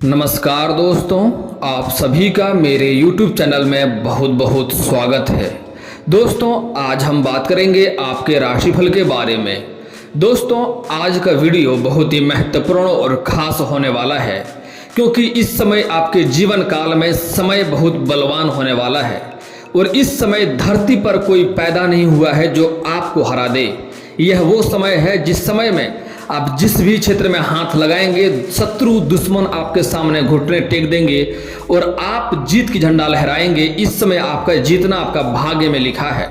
नमस्कार दोस्तों, आप सभी का मेरे YouTube चैनल में बहुत बहुत स्वागत है। दोस्तों, आज हम बात करेंगे आपके राशिफल के बारे में। दोस्तों, आज का वीडियो बहुत ही महत्वपूर्ण और खास होने वाला है, क्योंकि इस समय आपके जीवन काल में समय बहुत बलवान होने वाला है और इस समय धरती पर कोई पैदा नहीं हुआ है जो आपको हरा दे। यह वो समय है जिस समय में आप जिस भी क्षेत्र में हाथ लगाएंगे, शत्रु दुश्मन आपके सामने घुटने टेक देंगे और आप जीत की झंडा लहराएंगे। इस समय आपका जीतना आपका भाग्य में लिखा है।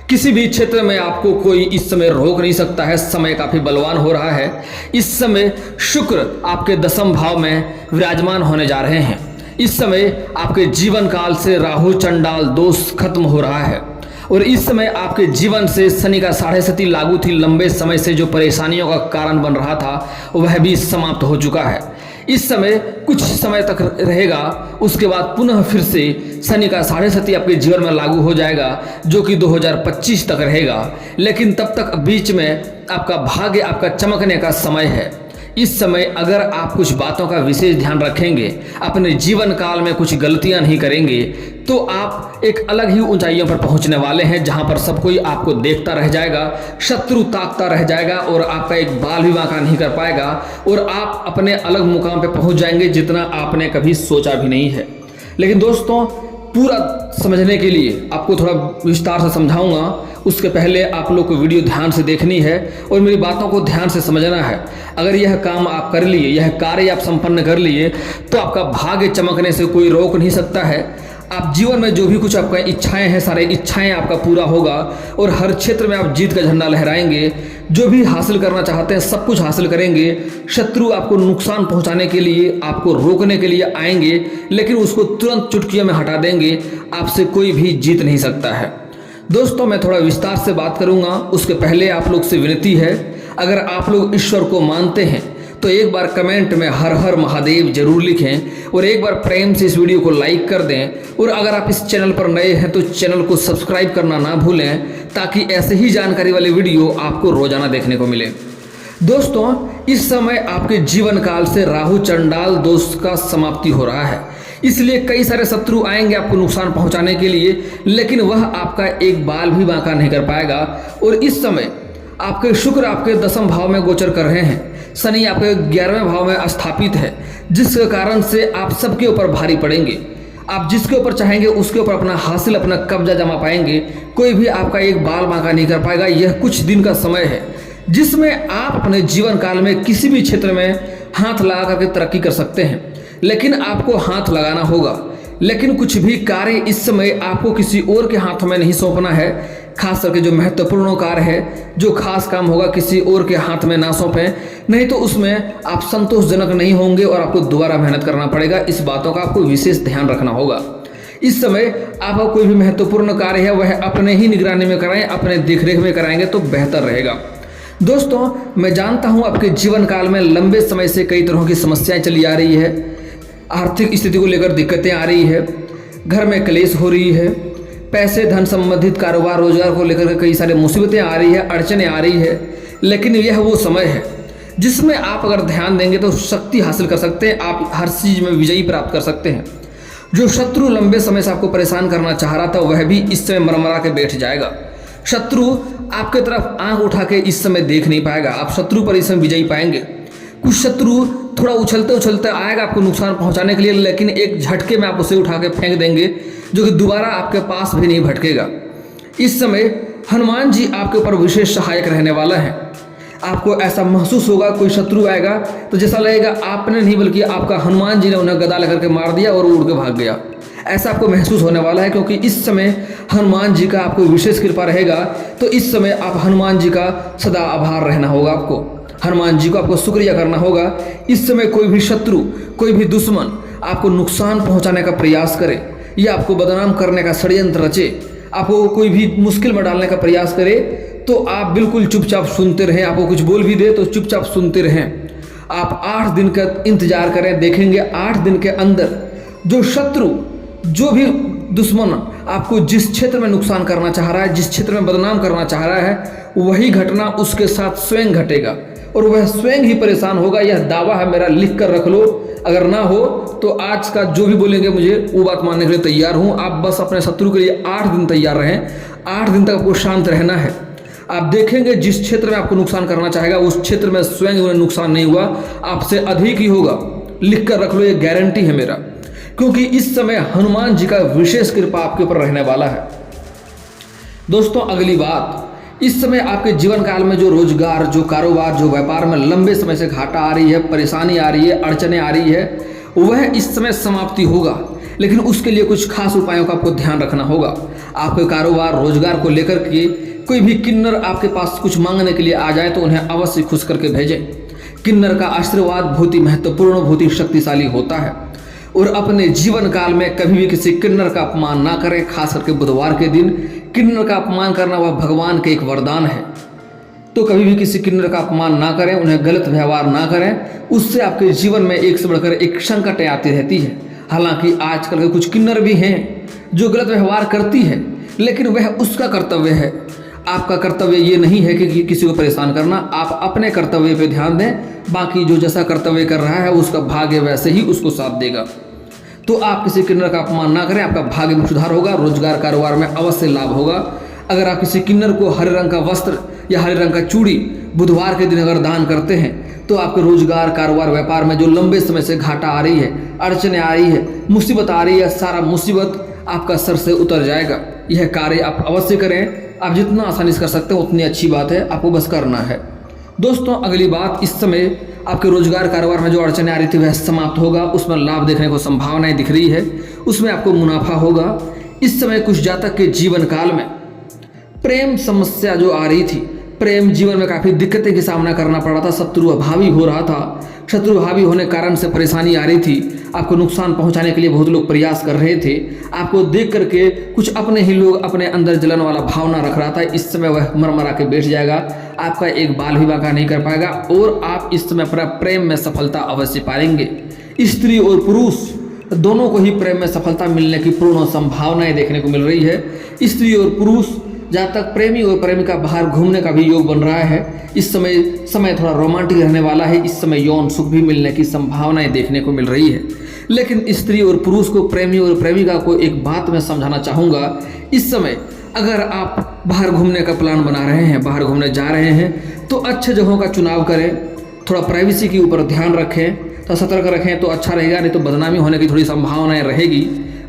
किसी भी क्षेत्र में आपको कोई इस समय रोक नहीं सकता है। समय काफी बलवान हो रहा है। इस समय शुक्र आपके दशम भाव में विराजमान होने जा रहे हैं। इस समय आपके जीवन काल से राहु चंडाल दोष खत्म हो रहा है और इस समय आपके जीवन से शनि का 7.5 लागू थी। लंबे समय से जो परेशानियों का कारण बन रहा था वह भी समाप्त हो चुका है। इस समय कुछ समय तक रहेगा, उसके बाद पुनः फिर से शनि का 7.5 आपके जीवन में लागू हो जाएगा, जो कि 2025 तक रहेगा। लेकिन तब तक बीच में आपका भाग्य आपका चमकने का समय है। इस समय अगर आप कुछ बातों का विशेष ध्यान रखेंगे, अपने जीवन काल में कुछ गलतियां नहीं करेंगे, तो आप एक अलग ही ऊंचाइयों पर पहुंचने वाले हैं, जहां पर सब कोई आपको देखता रह जाएगा, शत्रु ताकता रह जाएगा और आपका एक बाल भी वांका नहीं कर पाएगा और आप अपने अलग मुकाम पर पहुंच जाएंगे जितना आपने कभी सोचा भी नहीं है। लेकिन दोस्तों, पूरा समझने के लिए आपको थोड़ा विस्तार से समझाऊंगा। उसके पहले आप लोग को वीडियो ध्यान से देखनी है और मेरी बातों को ध्यान से समझना है। अगर यह काम आप कर लिए, यह कार्य आप संपन्न कर लिए, तो आपका भाग्य चमकने से कोई रोक नहीं सकता है। आप जीवन में जो भी कुछ आपका इच्छाएं हैं, सारे इच्छाएं आपका पूरा होगा और हर क्षेत्र में आप जीत का झंडा लहराएंगे। जो भी हासिल करना चाहते हैं सब कुछ हासिल करेंगे। शत्रु आपको नुकसान पहुंचाने के लिए, आपको रोकने के लिए आएंगे, लेकिन उसको तुरंत चुटकियों में हटा देंगे। आपसे कोई भी जीत नहीं सकता है। दोस्तों, मैं थोड़ा विस्तार से बात करूंगा। उसके पहले आप लोग से विनती है, अगर आप लोग ईश्वर को मानते हैं तो एक बार कमेंट में हर हर महादेव जरूर लिखें और एक बार प्रेम से इस वीडियो को लाइक कर दें। और अगर आप इस चैनल पर नए हैं तो चैनल को सब्सक्राइब करना ना भूलें, ताकि ऐसे ही जानकारी वाले वीडियो आपको रोजाना देखने को मिले। दोस्तों, इस समय आपके जीवन काल से राहु चंडाल दोष का समाप्ति हो रहा है, इसलिए कई सारे शत्रु आएंगे आपको नुकसान पहुंचाने के लिए, लेकिन वह आपका एक बाल भी बांका नहीं कर पाएगा। और इस समय आपके शुक्र आपके दशम भाव में गोचर कर रहे हैं, शनि आपके 11वें भाव में स्थापित है, जिसके कारण से आप सबके ऊपर भारी पड़ेंगे। आप जिसके ऊपर चाहेंगे उसके ऊपर अपना हासिल, अपना कब्जा जमा पाएंगे। कोई भी आपका एक बाल बांका नहीं कर पाएगा। यह कुछ दिन का समय है जिसमें आप अपने जीवन काल में किसी भी क्षेत्र में हाथ लगा करके तरक्की कर सकते हैं, लेकिन आपको हाथ लगाना होगा। लेकिन कुछ भी कार्य इस समय आपको किसी और के हाथों में नहीं सौंपना है। खास करके जो महत्वपूर्ण कार्य है, जो खास काम होगा, किसी और के हाथ में ना सौंपें, नहीं तो उसमें आप संतोषजनक नहीं होंगे और आपको दोबारा मेहनत करना पड़ेगा। इस बातों का आपको विशेष ध्यान रखना होगा। इस समय आपका कोई भी महत्वपूर्ण कार्य है वह अपने ही निगरानी में कराएं, अपने देखरेख में कराएंगे तो बेहतर रहेगा। दोस्तों, मैं जानता हूं आपके जीवन काल में लंबे समय से कई तरह की समस्याएं चली आ रही है। आर्थिक स्थिति को लेकर दिक्कतें आ रही है, घर में क्लेश हो रही है, पैसे धन संबंधित कारोबार रोजगार को लेकर कई सारे मुसीबतें आ रही है, अड़चनें आ रही है। लेकिन यह वो समय है जिसमें आप अगर ध्यान देंगे तो शक्ति हासिल कर सकते हैं। आप हर चीज में विजयी प्राप्त कर सकते हैं। जो शत्रु लंबे समय से आपको परेशान करना चाह रहा था वह भी इस समय मरमरा के बैठ जाएगा। शत्रु आपके तरफ आंख उठा के इस समय देख नहीं पाएगा। आप शत्रु पर इस समय विजयी पाएंगे। कुछ शत्रु थोड़ा उछलते उछलते आएगा आपको नुकसान पहुंचाने के लिए, लेकिन एक झटके में आप उसे उठा के फेंक देंगे, जो कि दोबारा आपके पास भी नहीं भटकेगा। इस समय हनुमान जी आपके ऊपर विशेष सहायक रहने वाला है। आपको ऐसा महसूस होगा, कोई शत्रु आएगा तो जैसा लगेगा आपने नहीं बल्कि आपका हनुमान जी ने उन्हें गदा लेकर के मार दिया और उड़ के भाग गया। ऐसा आपको महसूस होने वाला है, क्योंकि इस समय हनुमान जी का आपको विशेष कृपा रहेगा। तो इस समय आप हनुमान जी का सदा आभार रहना होगा। आपको हनुमान जी को आपको शुक्रिया करना होगा। इस समय कोई भी शत्रु, कोई भी दुश्मन आपको नुकसान पहुंचाने का प्रयास करे या आपको बदनाम करने का षड्यंत्र रचे, आपको कोई भी मुश्किल में डालने का प्रयास करे, तो आप बिल्कुल चुपचाप सुनते रहें। आपको कुछ बोल भी दे तो चुपचाप सुनते रहें। आप 8 दिन का इंतजार करें, देखेंगे 8 दिन के अंदर जो शत्रु, जो भी दुश्मन आपको जिस क्षेत्र में नुकसान करना चाह रहा है, जिस क्षेत्र में बदनाम करना चाह रहा है, वही घटना उसके साथ स्वयं घटेगा और वह स्वयं ही परेशान होगा। यह दावा है मेरा, लिख कर रख लो। अगर ना हो तो आज का जो भी बोलेंगे मुझे वो बात मानने के लिए तैयार हूँ। आप बस अपने शत्रु के लिए 8 दिन तैयार रहें। 8 दिन तक आपको शांत रहना है। आप देखेंगे जिस क्षेत्र में आपको नुकसान करना चाहेगा उस क्षेत्र में स्वयं उन्हें नुकसान नहीं हुआ, आपसे अधिक ही होगा। लिख कर रख लो, ये गारंटी है मेरा, क्योंकि इस समय हनुमान जी का विशेष कृपा आपके ऊपर रहने वाला है। दोस्तों अगली बात, इस समय आपके जीवन काल में जो रोजगार, जो कारोबार, जो व्यापार में लंबे समय से घाटा आ रही है, परेशानी आ रही है, अड़चने आ रही है, वह इस समय समाप्ति होगा। लेकिन उसके लिए कुछ खास उपायों का आपको ध्यान रखना होगा। आपके कारोबार, रोजगार को लेकर के कोई भी किन्नर आपके पास कुछ मांगने के लिए आ जाए तो उन्हें अवश्य खुश करके भेजें। किन्नर का आशीर्वाद बहुत ही महत्वपूर्ण, बहुत ही शक्तिशाली होता है। और अपने जीवन काल में कभी भी किसी किन्नर का अपमान ना करें। खास करके बुधवार के दिन किन्नर का अपमान करना वह भगवान के एक वरदान है। तो कभी भी किसी किन्नर का अपमान ना करें, उन्हें गलत व्यवहार ना करें। उससे आपके जीवन में एक से बढ़कर एक संकट आती रहती है। हालांकि आजकल के कुछ किन्नर भी हैं जो गलत व्यवहार करती है, लेकिन वह उसका कर्तव्य है। आपका कर्तव्य ये नहीं है कि किसी को परेशान करना। आप अपने कर्तव्य पे ध्यान दें। बाकी जो जैसा कर्तव्य कर रहा है उसका भाग्य वैसे ही उसको साथ देगा। तो आप किसी किन्नर का अपमान ना करें। आपका भाग्य में सुधार होगा, रोजगार कारोबार में अवश्य लाभ होगा। अगर आप किसी किन्नर को हरे रंग का वस्त्र या हरे रंग का चूड़ी बुधवार के दिन अगर दान करते हैं तो आपके रोजगार, कारोबार, व्यापार में जो लंबे समय से घाटा आ रही है, अड़चने आ रही है, मुसीबत आ रही है, सारा मुसीबत आपका सर से उतर जाएगा। यह कार्य आप अवश्य करें। आप जितना आसानी से कर सकते हैं उतनी अच्छी बात है, आपको बस करना है। दोस्तों अगली बात, इस समय आपके रोजगार कारोबार में जो अड़चने आ रही थी वह समाप्त होगा। उसमें लाभ देखने को संभावनाएं दिख रही है, उसमें आपको मुनाफा होगा। इस समय कुछ जातक के जीवन काल में प्रेम समस्या जो आ रही थी, प्रेम जीवन में काफ़ी दिक्कतें का सामना करना पड़ रहा था, शत्रु अभावी हो रहा था। शत्रु अभावी होने के कारण से परेशानी आ रही थी। आपको नुकसान पहुंचाने के लिए बहुत लोग प्रयास कर रहे थे। आपको देख करके कुछ अपने ही लोग अपने अंदर जलन वाला भावना रख रहा था। इस समय वह मरमरा के बैठ जाएगा। आपका एक बाल भी बांका नहीं कर पाएगा और आप इस समय अपना प्रेम में सफलता अवश्य पाएंगे। स्त्री और पुरुष दोनों को ही प्रेम में सफलता मिलने की पूर्ण संभावनाएं देखने को मिल रही है। स्त्री और पुरुष जहाँ तक प्रेमी और प्रेमिका बाहर घूमने का भी योग बन रहा है। इस समय थोड़ा रोमांटिक रहने वाला है। इस समय यौन सुख भी मिलने की संभावनाएं देखने को मिल रही है। लेकिन स्त्री और पुरुष को, प्रेमी और प्रेमिका को एक बात मैं समझाना चाहूँगा। इस समय अगर आप बाहर घूमने का प्लान बना रहे हैं, बाहर घूमने जा रहे हैं, तो अच्छे जगहों का चुनाव करें। थोड़ा प्राइवेसी के ऊपर ध्यान रखें, तो सतर्क रखें तो अच्छा रहेगा। नहीं तो बदनामी होने की थोड़ी संभावनाएं रहेगी,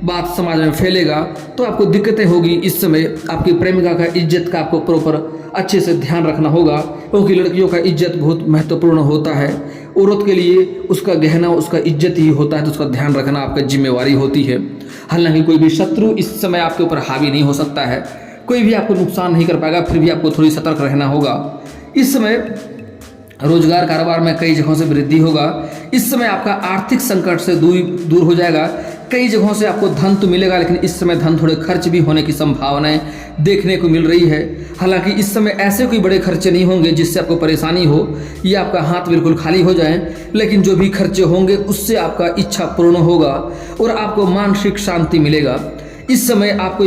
बात समाज में फैलेगा तो आपको दिक्कतें होगी। इस समय आपकी प्रेमिका का इज्जत का आपको प्रॉपर अच्छे से ध्यान रखना होगा, क्योंकि लड़कियों का इज्जत बहुत महत्वपूर्ण होता है। औरत के लिए उसका गहना, उसका इज्जत ही होता है, तो उसका ध्यान रखना आपकी जिम्मेवारी होती है। हालांकि कोई भी शत्रु इस समय आपके ऊपर हावी नहीं हो सकता है, कोई भी आपको नुकसान नहीं कर पाएगा, फिर भी आपको थोड़ी सतर्क रहना होगा। इस समय रोजगार कारोबार में कई जगहों से वृद्धि होगा। इस समय आपका आर्थिक संकट से दूर हो जाएगा। कई जगहों से आपको धन तो मिलेगा, लेकिन इस समय धन थोड़े खर्च भी होने की संभावनाएं देखने को मिल रही है। हालांकि इस समय ऐसे कोई बड़े खर्चे नहीं होंगे जिससे आपको परेशानी हो या आपका हाथ बिल्कुल खाली हो जाए, लेकिन जो भी खर्चे होंगे उससे आपका इच्छा पूर्ण होगा और आपको मानसिक शांति मिलेगा। इस समय आप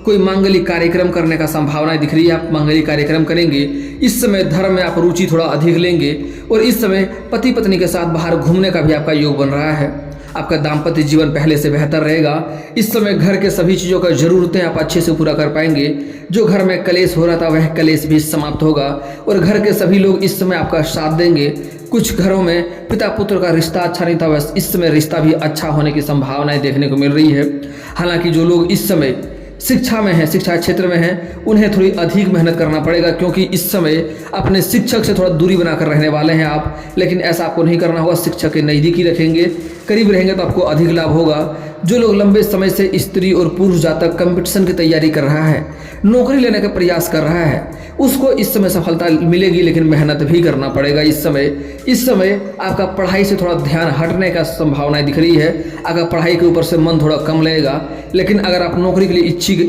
कोई मांगलिक कार्यक्रम करने का संभावना दिख रही है। आप मांगलिक कार्यक्रम करेंगे। इस समय धर्म में आप रुचि थोड़ा अधिक लेंगे और इस समय पति पत्नी के साथ बाहर घूमने का भी आपका योग बन रहा है। आपका दाम्पत्य जीवन पहले से बेहतर रहेगा। इस समय घर के सभी चीज़ों का ज़रूरतें आप अच्छे से पूरा कर पाएंगे। जो घर में कलेश हो रहा था वह कलेश भी समाप्त होगा और घर के सभी लोग इस समय आपका साथ देंगे। कुछ घरों में पिता पुत्र का रिश्ता अच्छा नहीं था, बस इस समय रिश्ता भी अच्छा होने की संभावनाएं देखने को मिल रही है। हालांकि जो लोग इस समय शिक्षा में हैं, शिक्षा क्षेत्र में हैं, उन्हें थोड़ी अधिक मेहनत करना पड़ेगा, क्योंकि इस समय अपने शिक्षक से थोड़ा दूरी बनाकर रहने वाले हैं आप। लेकिन ऐसा आपको नहीं करना होगा, शिक्षक के नज़दीकी रखेंगे, करीब रहेंगे तो आपको अधिक लाभ होगा। जो लोग लंबे समय से स्त्री और पुरुष जातक कंपटीशन की तैयारी कर रहा है, नौकरी लेने का प्रयास कर रहा है, उसको इस समय सफलता मिलेगी, लेकिन मेहनत भी करना पड़ेगा। इस समय आपका पढ़ाई से थोड़ा ध्यान हटने का संभावना दिख रही है। अगर पढ़ाई के ऊपर से मन थोड़ा कम लगेगा, लेकिन अगर आप नौकरी के लिए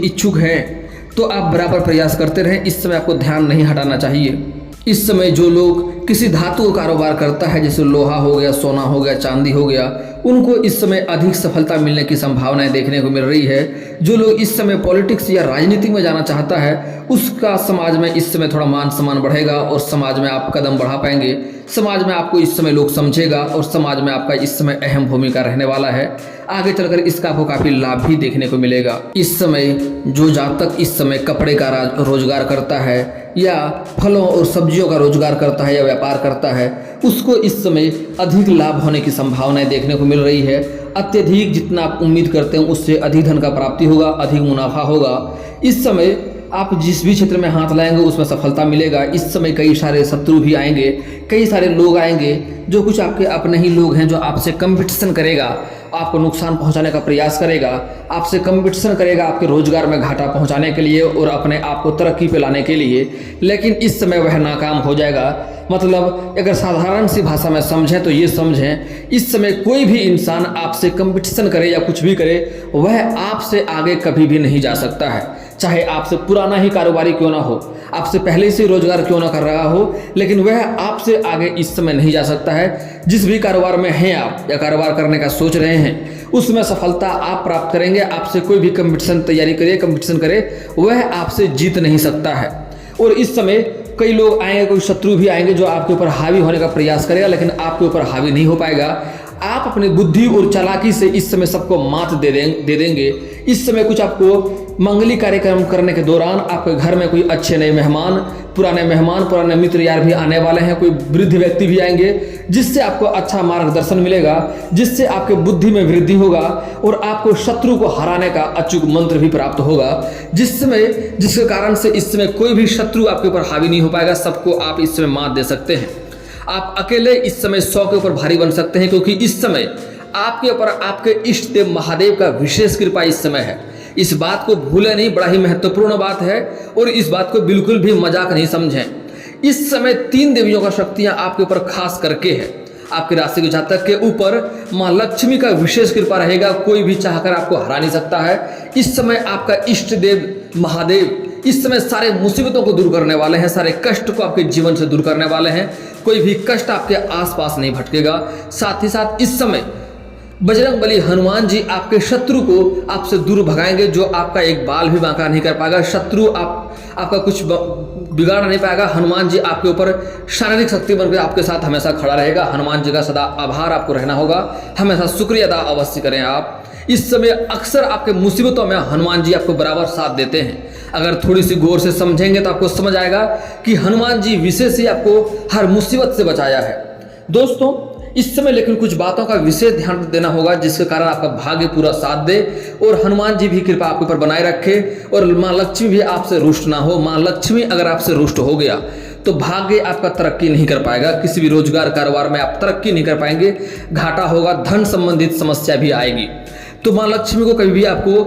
इच्छुक हैं तो आप बराबर प्रयास करते रहें। इस समय आपको ध्यान नहीं हटाना चाहिए। इस समय जो लोग किसी धातु का कारोबार करता है, जैसे लोहा हो गया, सोना हो गया, चांदी हो गया, उनको इस समय अधिक सफलता मिलने की संभावनाएं देखने को मिल रही है। जो लोग इस समय पॉलिटिक्स या राजनीति में जाना चाहता है, उसका समाज में इस समय थोड़ा मान सम्मान बढ़ेगा और समाज में आप कदम बढ़ा पाएंगे। समाज में आपको इस समय लोग समझेगा और समाज में आपका इस समय अहम भूमिका रहने वाला है। आगे चलकर इसका आपको काफ़ी लाभ भी देखने को मिलेगा। इस समय जो जातक इस समय कपड़े का रोजगार करता है या फलों और सब्जियों का रोजगार करता है या व्यापार करता है, उसको इस समय अधिक लाभ होने की संभावनाएं देखने को मिल रही है। अत्यधिक जितना आप उम्मीद करते हैं उससे अधिक धन का प्राप्ति होगा, अधिक मुनाफा होगा। इस समय आप जिस भी क्षेत्र में हाथ लाएंगे उसमें सफलता मिलेगा। इस समय कई सारे शत्रु भी आएंगे, कई सारे लोग आएंगे जो कुछ आपके अपने ही लोग हैं, जो आपसे कंपटीशन करेगा, आपको नुकसान पहुंचाने का प्रयास करेगा, आपसे कंपटीशन करेगा आपके रोजगार में घाटा पहुंचाने के लिए और अपने आप को तरक्की पे लाने के लिए। लेकिन इस समय वह नाकाम हो जाएगा। मतलब अगर साधारण सी भाषा में समझें तो ये समझें, इस समय कोई भी इंसान आपसे कंपटीशन करे या कुछ भी करे, वह आपसे आगे कभी भी नहीं जा सकता है। चाहे आपसे पुराना ही कारोबारी क्यों ना हो, आपसे पहले से रोजगार क्यों ना कर रहा हो, लेकिन वह आपसे आगे इस समय नहीं जा सकता है। जिस भी कारोबार में हैं आप या कारोबार करने का सोच रहे हैं, उसमें सफलता आप प्राप्त करेंगे। आपसे कोई भी कंपटीशन तैयारी करे, कंपटीशन करे, वह आपसे जीत नहीं सकता है। और इस समय कई लोग आएंगे, कोई शत्रु भी आएंगे जो आपके ऊपर हावी होने का प्रयास करेगा, लेकिन आपके ऊपर हावी नहीं हो पाएगा। आप अपनी बुद्धि और चालाकी से इस समय सबको मात दे देंगे। इस समय कुछ आपको मंगली कार्यक्रम करने के दौरान आपके घर में कोई अच्छे नए मेहमान, पुराने मित्र यार भी आने वाले हैं, कोई वृद्ध व्यक्ति भी आएंगे, जिससे आपको अच्छा मार्गदर्शन मिलेगा, जिससे आपके बुद्धि में वृद्धि होगा और आपको शत्रु को हराने का अचूक मंत्र भी प्राप्त होगा, जिसके कारण से इस समय कोई भी शत्रु आपके ऊपर हावी नहीं हो पाएगा। सबको आप इस समय मात दे सकते हैं। आप अकेले इस समय 100 के ऊपर भारी बन सकते हैं, क्योंकि इस समय आपके ऊपर आपके इष्ट देव महादेव का विशेष कृपा इस समय है। इस बात को भूलें नहीं, बड़ा ही महत्वपूर्ण बात है और इस बात को बिल्कुल भी मजाक नहीं समझें। इस समय 3 देवियों का शक्तियां आपके ऊपर खास करके है। आपकी राशि के जातक के ऊपर मां लक्ष्मी का विशेष कृपा रहेगा, कोई भी चाहकर आपको हरा नहीं सकता है। इस समय आपका इष्ट देव महादेव इस समय सारे मुसीबतों को दूर करने वाले हैं, सारे कष्ट को आपके जीवन से दूर करने वाले हैं। कोई भी कष्ट आपके आसपास नहीं भटकेगा। साथ ही साथ इस समय बजरंगबली हनुमान जी आपके शत्रु को आपसे दूर भगाएंगे, जो आपका एक बाल भी बांका नहीं कर पाएगा। शत्रु आपका कुछ बिगाड़ नहीं पाएगा। हनुमान जी आपके ऊपर शारीरिक शक्ति बनकर आपके साथ हमेशा खड़ा रहेगा। हनुमान जी का सदा आभार आपको रहना होगा, हमेशा शुक्रिया अदा अवश्य करें आप। इस समय अक्सर आपके मुसीबतों में हनुमान जी आपको बराबर साथ देते हैं। अगर थोड़ी सी गौर से समझेंगे तो आपको समझ आएगा कि हनुमान जी विशेष ही आपको हर मुसीबत से बचाया है। दोस्तों इस समय लेकिन कुछ बातों का विशेष ध्यान देना होगा, जिसके कारण आपका भाग्य पूरा साथ दे और हनुमान जी भी कृपा आपके ऊपर बनाए रखे और माँ लक्ष्मी भी आपसे रुष्ट ना हो। माँ लक्ष्मी अगर आपसे रुष्ट हो गया तो भाग्य आपका तरक्की नहीं कर पाएगा। किसी भी रोजगार कारोबार में आप तरक्की नहीं कर पाएंगे, घाटा होगा, धन संबंधित समस्या भी आएगी। तो माँ लक्ष्मी को कभी भी आपको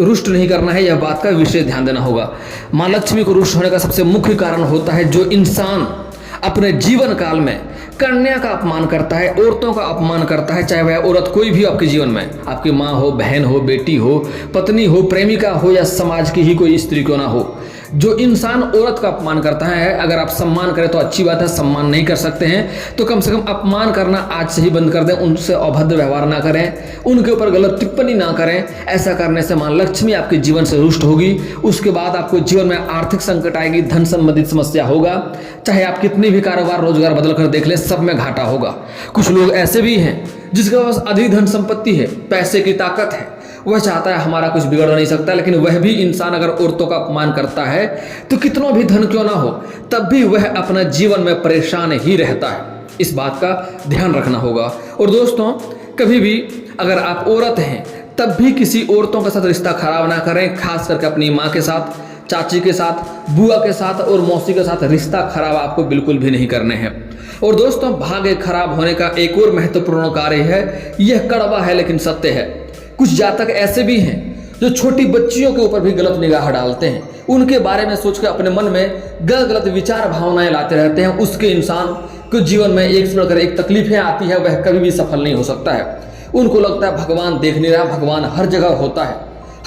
रुष्ट नहीं करना है, यह बात का विशेष ध्यान देना होगा। माँ लक्ष्मी को रुष्ट होने का सबसे मुख्य कारण होता है जो इंसान अपने जीवन काल में कन्या का अपमान करता है, औरतों का अपमान करता है, चाहे वह औरत कोई भी आपके जीवन में, आपकी माँ हो, बहन हो, बेटी हो, पत्नी हो, प्रेमिका हो या समाज की ही कोई स्त्री क्यों ना हो। जो इंसान औरत का अपमान करता है, अगर आप सम्मान करें तो अच्छी बात है, सम्मान नहीं कर सकते हैं तो कम से कम अपमान करना आज से ही बंद कर दें। उनसे अभद्र व्यवहार ना करें, उनके ऊपर गलत टिप्पणी ना करें। ऐसा करने से मां लक्ष्मी आपके जीवन से रुष्ट होगी। उसके बाद आपको जीवन में आर्थिक संकट आएगी, धन संबंधित समस्या होगा। चाहे आप कितनी भी कारोबार रोजगार बदल कर देख लें, सब में घाटा होगा। कुछ लोग ऐसे भी हैं जिसके पास अधिक धन संपत्ति है, पैसे की ताकत है, वह चाहता है हमारा कुछ बिगड़ नहीं सकता, लेकिन वह भी इंसान अगर औरतों का अपमान करता है तो कितना भी धन क्यों ना हो, तब भी वह अपना जीवन में परेशान ही रहता है। इस बात का ध्यान रखना होगा। और दोस्तों कभी भी अगर आप औरत हैं तब भी किसी औरतों के साथ रिश्ता खराब ना करें, खास करके अपनी माँ के साथ, चाची के साथ, बुआ के साथ और मौसी के साथ रिश्ता खराब आपको बिल्कुल भी नहीं करने हैं। और दोस्तों भाग्य खराब होने का एक और महत्वपूर्ण कार्य है, यह कड़वा है लेकिन सत्य है। कुछ जातक ऐसे भी हैं जो छोटी बच्चियों के ऊपर भी गलत निगाह डालते हैं, उनके बारे में सोचकर अपने मन में गलत विचार भावनाएं लाते रहते हैं। उसके इंसान को जीवन में एक से बढ़कर एक तकलीफें आती है, वह कभी भी सफल नहीं हो सकता है। उनको लगता है भगवान देख नहीं रहा, भगवान हर जगह होता है।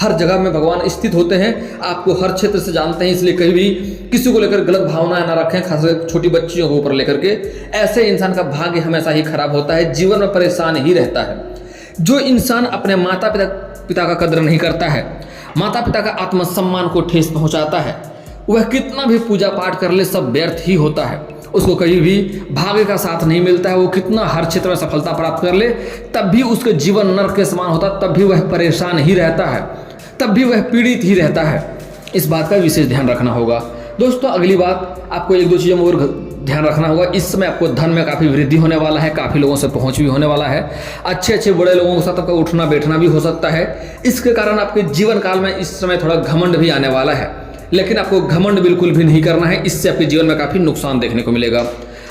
हर जगह में भगवान स्थित होते हैं, आपको हर क्षेत्र से जानते हैं, इसलिए कहीं भी किसी को लेकर गलत भावनाएं ना रखें, खासकर छोटी बच्चियों को ऊपर लेकर के। ऐसे इंसान का भाग्य हमेशा ही खराब होता है, जीवन में परेशान ही रहता है। जो इंसान अपने माता पिता का कदर नहीं करता है, माता पिता का आत्मसम्मान को ठेस पहुंचाता है, वह कितना भी पूजा पाठ कर ले सब व्यर्थ ही होता है। उसको कहीं भी भाग्य का साथ नहीं मिलता है। वो कितना हर क्षेत्र में सफलता प्राप्त कर ले तब भी उसके जीवन नर्क के समान होता, तब भी वह परेशान ही रहता है, तब भी वह पीड़ित ही रहता है। इस बात का विशेष ध्यान रखना होगा। दोस्तों अगली बात, आपको एक दो चीज़ों में और ध्यान रखना होगा। इस समय आपको धन में काफ़ी वृद्धि होने वाला है, काफ़ी लोगों से पहुंच भी होने वाला है, अच्छे बड़े लोगों के साथ आपका उठना बैठना भी हो सकता है। इसके कारण आपके जीवन काल में इस समय थोड़ा घमंड भी आने वाला है, लेकिन आपको घमंड बिल्कुल भी नहीं करना है, इससे आपके जीवन में काफ़ी नुकसान देखने को मिलेगा।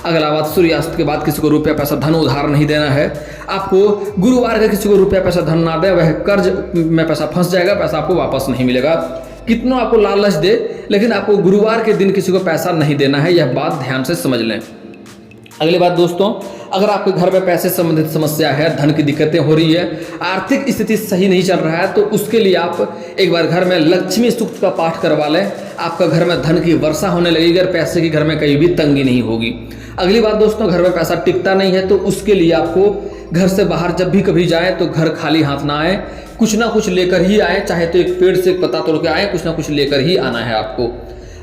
अगला बात, सूर्यास्त के बाद किसी को रुपया पैसा धन उधार नहीं देना है। आपको गुरुवार का किसी को रुपया पैसा धन ना दे, वह कर्ज में पैसा फंस जाएगा, पैसा आपको वापस नहीं मिलेगा। कितना आपको लालच दे, लेकिन आपको गुरुवार के दिन किसी को पैसा नहीं देना है, यह बात ध्यान से समझ लें। अगली बात दोस्तों, अगर आपके घर में पैसे संबंधित समस्या है, धन की दिक्कतें हो रही है, आर्थिक स्थिति सही नहीं चल रहा है, तो उसके लिए आप एक बार घर में लक्ष्मी सूक्त का पाठ करवा लें। आपका घर में धन की वर्षा होने लगेगी और पैसे की घर में कहीं भी तंगी नहीं होगी। अगली बात दोस्तों, घर में पैसा टिकता नहीं है, तो उसके लिए आपको घर से बाहर जब भी कभी जाएं तो घर खाली हाथ ना आए, कुछ ना कुछ लेकर ही आए, चाहे तो एक पेड़ से एक पत्ता तोड़ के आए, कुछ ना कुछ लेकर ही आना है आपको।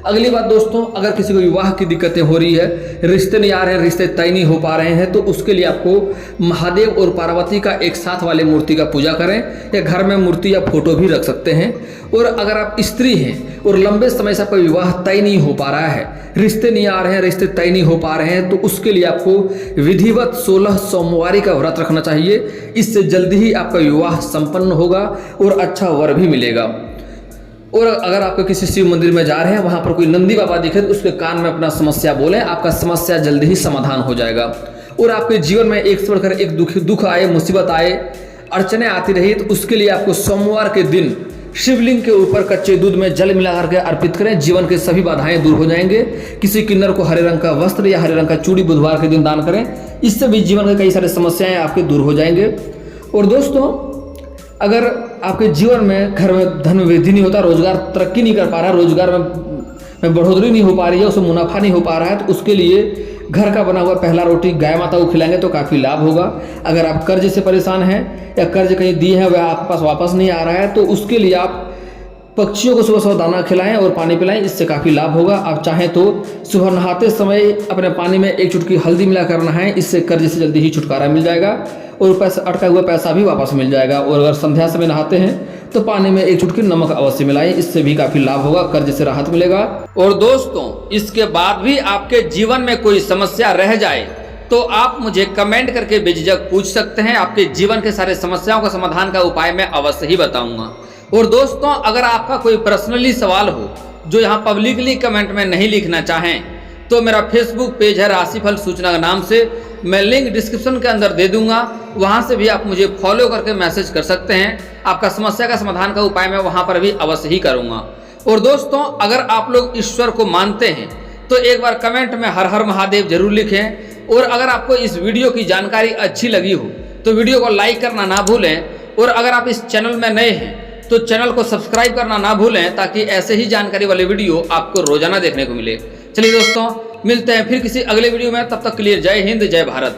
अगली बात दोस्तों, अगर किसी को विवाह की दिक्कतें हो रही है, रिश्ते नहीं आ रहे हैं, रिश्ते तय नहीं हो पा रहे हैं, तो उसके लिए आपको महादेव और पार्वती का एक साथ वाले मूर्ति का पूजा करें, या घर में मूर्ति या फोटो भी रख सकते हैं। और अगर आप स्त्री हैं और लंबे समय से आपका विवाह तय नहीं हो पा रहा है, रिश्ते नहीं आ रहे हैं, रिश्ते तय नहीं हो पा रहे हैं, तो उसके लिए आपको विधिवत 16 सोमवारी का व्रत रखना चाहिए। इससे जल्दी ही आपका विवाह संपन्न होगा और अच्छा वर भी मिलेगा। और अगर आप किसी शिव मंदिर में जा रहे हैं, वहां पर कोई नंदी बाबा दिखे तो उसके कान में अपना समस्या बोलें, आपका समस्या जल्दी ही समाधान हो जाएगा। और आपके जीवन में एक से बढ़कर एक दुख आए, मुसीबत आए, अड़चने आती रही, तो उसके लिए आपको सोमवार के दिन शिवलिंग के ऊपर कच्चे दूध में जल मिला करके अर्पित करें, जीवन के सभी बाधाएं दूर हो जाएंगे। किसी किन्नर को हरे रंग का वस्त्र या हरे रंग का चूड़ी बुधवार के दिन दान करें, इससे भी जीवन के कई सारे समस्याएं आपके दूर हो जाएंगे। और दोस्तों, अगर आपके जीवन में घर में धन वृद्धि नहीं होता, रोजगार तरक्की नहीं कर पा रहा है, रोजगार में बढ़ोतरी नहीं हो पा रही है, उसमें मुनाफा नहीं हो पा रहा है, तो उसके लिए घर का बना हुआ पहला रोटी गाय माता को खिलाएंगे तो काफ़ी लाभ होगा। अगर आप कर्ज से परेशान हैं या कर्ज कहीं दिए हैं वह आपके पास वापस नहीं आ रहा है, तो उसके लिए आप पक्षियों को सुबह सुबह दाना खिलाएं और पानी पिलाएं, इससे काफ़ी लाभ होगा। आप चाहें तो सुबह नहाते समय अपने पानी में एक चुटकी हल्दी मिला कर नहाएं, इससे कर्ज से जल्दी ही छुटकारा मिल जाएगा और पैसा अटका हुआ पैसा भी वापस मिल जाएगा। और अगर संध्या समय नहाते हैं तो पानी में एक चुटकी नमक अवश्य मिलाएं, इससे भी काफ़ी लाभ होगा, कर्ज से राहत मिलेगा। और दोस्तों, इसके बाद भी आपके जीवन में कोई समस्या रह जाए तो आप मुझे कमेंट करके बेझिझक पूछ सकते हैं, आपके जीवन के सारे समस्याओं का समाधान का उपाय मैं अवश्य ही बताऊंगा। और दोस्तों, अगर आपका कोई पर्सनली सवाल हो जो यहाँ पब्लिकली कमेंट में नहीं लिखना चाहें, तो मेरा फेसबुक पेज है राशिफल सूचना के नाम से, मैं लिंक डिस्क्रिप्शन के अंदर दे दूंगा, वहां से भी आप मुझे फॉलो करके मैसेज कर सकते हैं। आपका समस्या का समाधान का उपाय मैं वहां पर भी अवश्य ही करूंगा। और दोस्तों, अगर आप लोग ईश्वर को मानते हैं तो एक बार कमेंट में हर हर महादेव जरूर लिखें। और अगर आपको इस वीडियो की जानकारी अच्छी लगी हो तो वीडियो को लाइक करना ना भूलें। और अगर आप इस चैनल में नए हैं तो चैनल को सब्सक्राइब करना ना भूलें, ताकि ऐसे ही जानकारी वाले वीडियो आपको रोजाना देखने को मिले। चलिए दोस्तों, मिलते हैं फिर किसी अगले वीडियो में, तब तक के लिए जय हिंद, जय भारत।